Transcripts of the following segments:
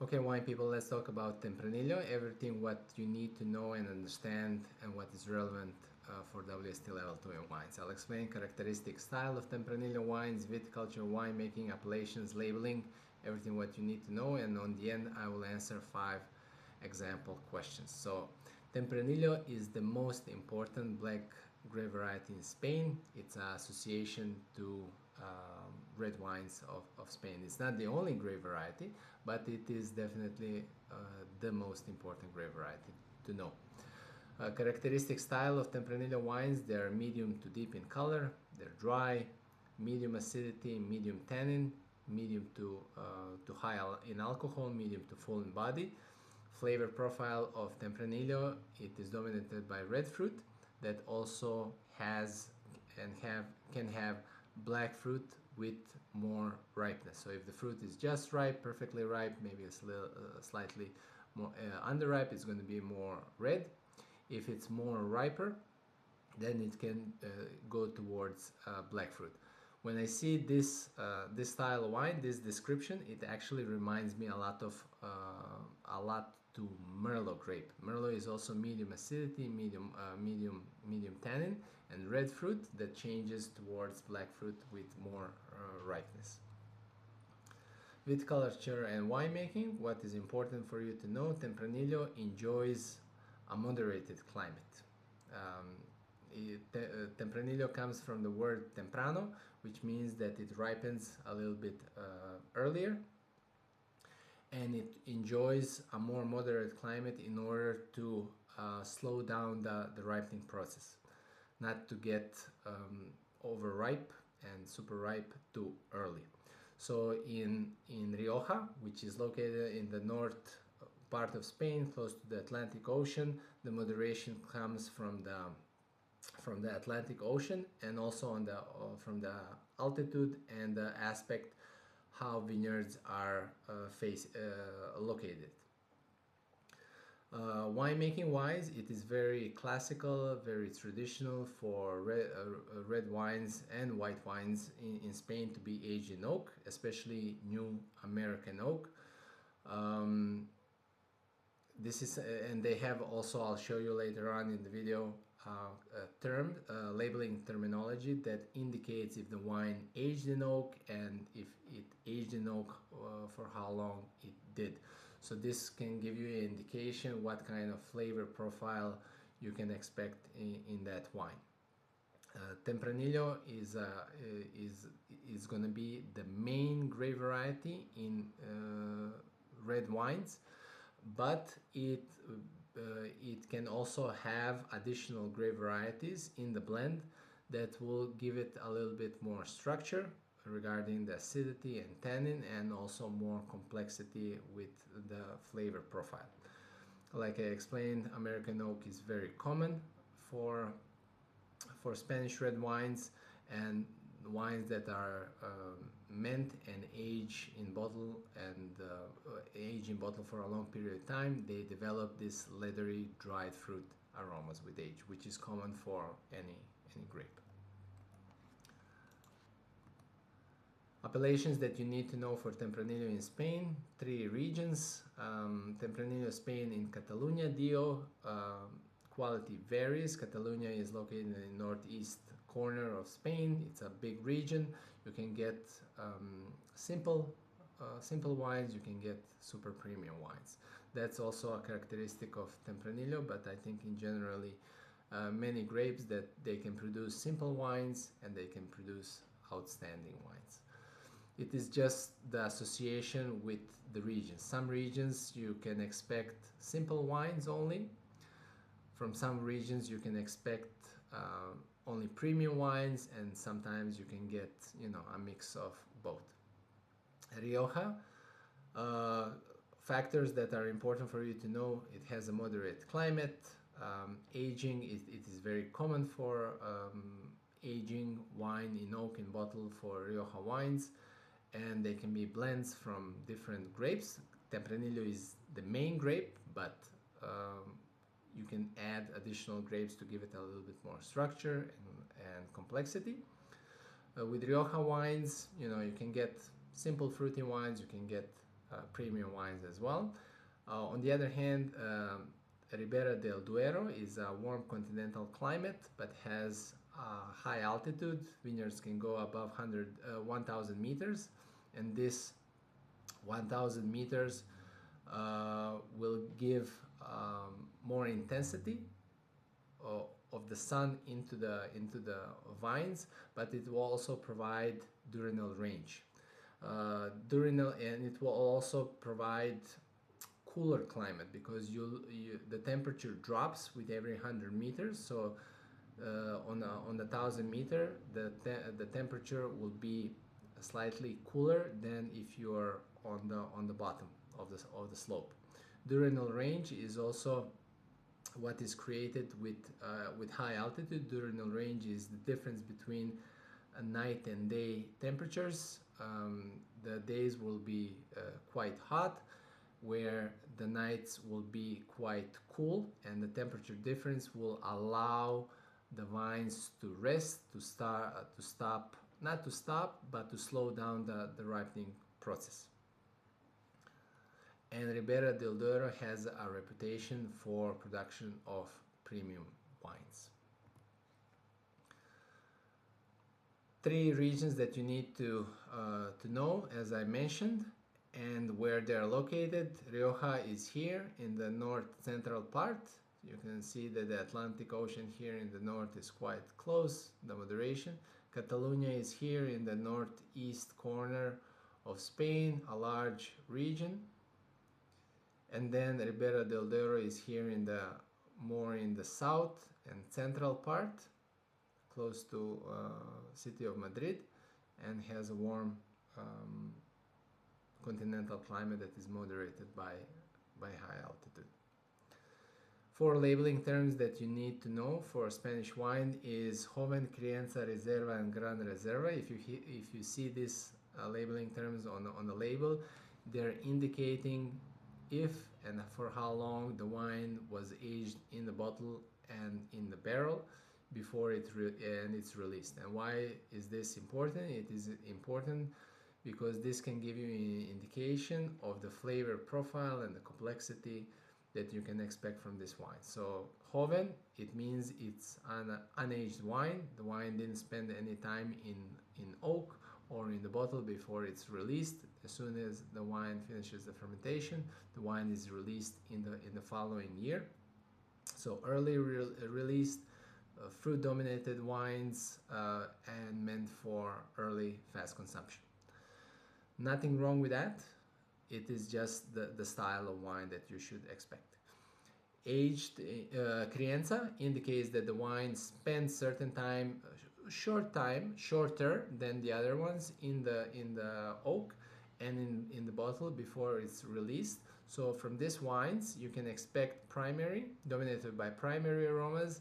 Okay, wine people, let's talk about Tempranillo, everything what you need to know and understand and what is relevant for WST level 2 in wines. I'll explain characteristic style of Tempranillo wines, viticulture, winemaking, appellations, labeling, everything what you need to know, and on the end I will answer 5 example questions. So Tempranillo is the most important black grape variety in Spain. It's an association to red wines of Spain. It's not the only grape variety, but it is definitely the most important grape variety to know. Characteristic style of Tempranillo wines: they are medium to deep in color, they're dry, medium acidity, medium tannin, medium to high in alcohol, medium to full in body. Flavor profile of Tempranillo: it is dominated by red fruit that also has and can have black fruit with more ripeness. So if the fruit is just ripe, perfectly ripe, maybe slightly more underripe, it's going to be more red. If it's more riper, then it can go towards black fruit. When I see this style of wine, this description, it actually reminds me a lot to Merlot grape. Merlot is also medium acidity, medium tannin, and red fruit that changes towards black fruit with more ripeness. Viticulture and winemaking. What is important for you to know: Tempranillo enjoys a moderated climate. Tempranillo comes from the word temprano, which means that it ripens a little bit earlier, and it enjoys a more moderate climate in order to slow down the ripening process, not to get overripe and super ripe too early. So in Rioja, which is located in the north part of Spain, close to the Atlantic Ocean, the moderation comes from the Atlantic Ocean, and also from the altitude and the aspect how vineyards are located. Winemaking wise, it is very classical, very traditional for red wines and white wines in Spain to be aged in oak, especially new American oak. This is and they have also, I'll show you later on in the video, a labeling terminology that indicates if the wine aged in oak and if it aged in oak for how long it did. So this can give you an indication what kind of flavor profile you can expect in that wine. Tempranillo is going to be the main grape variety in red wines, but it can also have additional grape varieties in the blend that will give it a little bit more structure regarding the acidity and tannin, and also more complexity with the flavor profile. Like I explained, American oak is very common for Spanish red wines, and wines that are meant and age in bottle for a long period of time, they develop this leathery dried fruit aromas with age, which is common for any grape. Appellations that you need to know for Tempranillo in Spain: 3 regions. Tempranillo Spain in Catalonia, Dio. Quality varies. Catalonia is located in the northeast corner of Spain. It's a big region. You can get simple wines, you can get super premium wines. That's also a characteristic of Tempranillo, but I think in generally many grapes that they can produce simple wines and they can produce outstanding wines. It is just the association with the region. Some regions you can expect simple wines only. From some regions you can expect only premium wines, and sometimes you can get, a mix of both. Rioja, factors that are important for you to know: it has a moderate climate. Aging, it is very common for aging wine in oak in bottle for Rioja wines, and they can be blends from different grapes. Tempranillo is the main grape, but you can add additional grapes to give it a little bit more structure and complexity. With Rioja wines, you can get simple fruity wines, you can get premium wines as well. On the other hand, Ribera del Duero is a warm continental climate but has high altitude. Vineyards can go above 1,000 meters, and this 1,000 meters will give more intensity of the sun into the vines, but it will also provide diurnal range. And it will also provide cooler climate, because the temperature drops with every 100 meters. So on the 1,000-meter, the temperature will be slightly cooler than if you are on the bottom of the slope. Diurnal range is also what is created with high altitude. Diurnal range is the difference between night and day temperatures. The days will be quite hot, where the nights will be quite cool, and the temperature difference will allow the vines to rest, to stop, not to stop, but to slow down the ripening process. And Ribera del Duero has a reputation for production of premium wines. 3 regions that you need to know, as I mentioned, and where they are located. Rioja is here in the north central part. You can see that the Atlantic Ocean here in the north is quite close, the moderation. Catalonia is here in the northeast corner of Spain, a large region. And then Ribera del Duero is here more in the south and central part, close to city of Madrid, and has a warm continental climate that is moderated by high altitude. 4 labeling terms that you need to know for Spanish wine is Joven, Crianza, Reserva, and Gran Reserva. If you see these labeling terms on the label, they're indicating if and for how long the wine was aged in the bottle and in the barrel before it's released. And why is this important? It is important because this can give you an indication of the flavor profile and the complexity that you can expect from this wine. So Joven, it means it's an unaged wine. The wine didn't spend any time in oak or in the bottle before it's released. As soon as the wine finishes the fermentation, the wine is released in the following year. So early released fruit dominated wines and meant for early fast consumption. Nothing wrong with that. It is just the style of wine that you should expect. Aged Crianza indicates that the wine spends certain time, shorter than the other ones in the oak and in the bottle before it's released. So from these wines you can expect primary, dominated by primary aromas,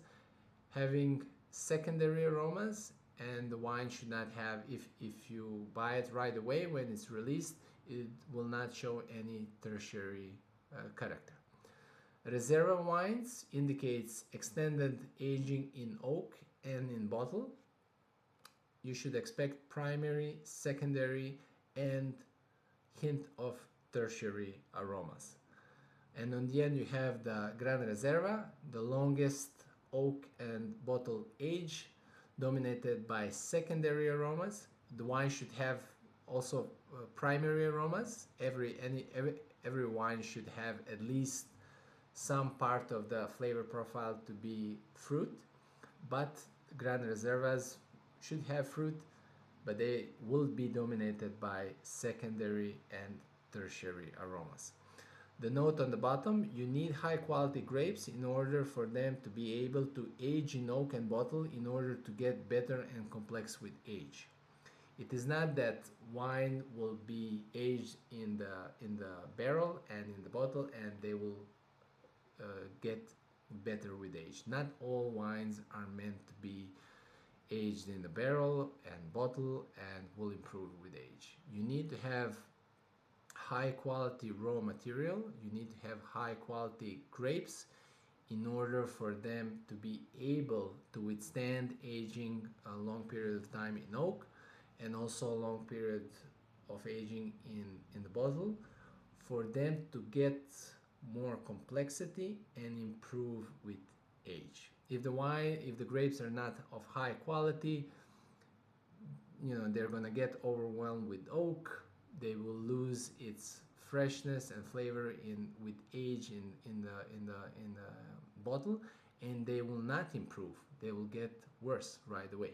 having secondary aromas, and the wine should not have, if you buy it right away when it's released, it will not show any tertiary character. Reserva wines indicates extended aging in oak and in bottle. You should expect primary, secondary, and hint of tertiary aromas. And on the end you have the Gran Reserva, the longest oak and bottle age, dominated by secondary aromas. The wine should have also primary aromas. Every wine should have at least some part of the flavor profile to be fruit, but Gran Reservas should have fruit, but they will be dominated by secondary and tertiary aromas. The note on the bottom: you need high quality grapes in order for them to be able to age in oak and bottle in order to get better and complex with age. It is not that wine will be aged in the barrel and in the bottle and they will get better with age. Not all wines are meant to be aged in the barrel and bottle and will improve with age. You need to have high quality raw material. You need to have high quality grapes in order for them to be able to withstand aging a long period of time in oak, and also a long period of aging in the bottle, for them to get more complexity and improve with age. If the grapes are not of high quality, they're gonna get overwhelmed with oak. They will lose its freshness and flavor with age in the bottle, and they will not improve. They will get worse right away.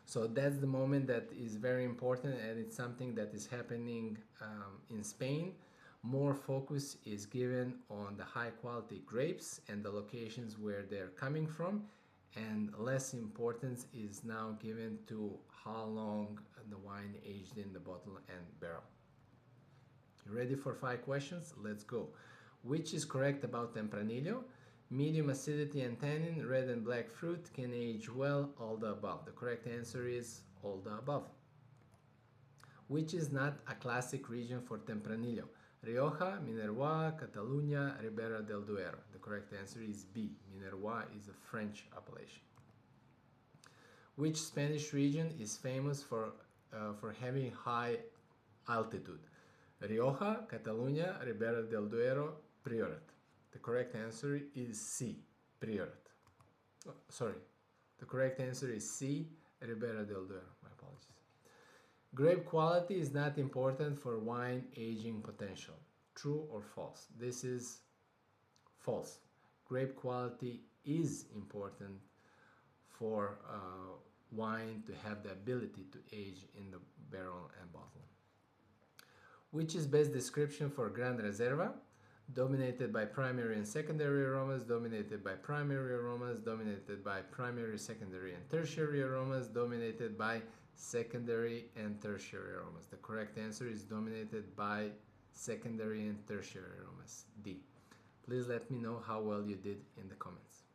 So that's the moment that is very important, and it's something that is happening in Spain. More focus is given on the high quality grapes and the locations where they're coming from, and less importance is now given to how long the wine aged in the bottle and barrel. You ready for 5 questions? Let's go. Which is correct about Tempranillo? Medium acidity and tannin, red and black fruit, can age well, all the above. The correct answer is all the above. Which is not a classic region for Tempranillo? Rioja, Minervois, Catalunya, Ribera del Duero. The correct answer is B. Minervois is a French appellation. Which Spanish region is famous for having high altitude? Rioja, Catalunya, Ribera del Duero, Priorat. The correct answer is C. Priorat. Oh, sorry. The correct answer is C. Ribera del Duero. My apologies. Grape quality is not important for wine aging potential. True or false? This is false. Grape quality is important for wine to have the ability to age in the barrel and bottle. Which is best description for Gran Reserva? Dominated by primary and secondary aromas, dominated by primary aromas, dominated by primary, secondary, and tertiary aromas, dominated by secondary and tertiary aromas. The correct answer is dominated by secondary and tertiary aromas. D. Please let me know how well you did in the comments.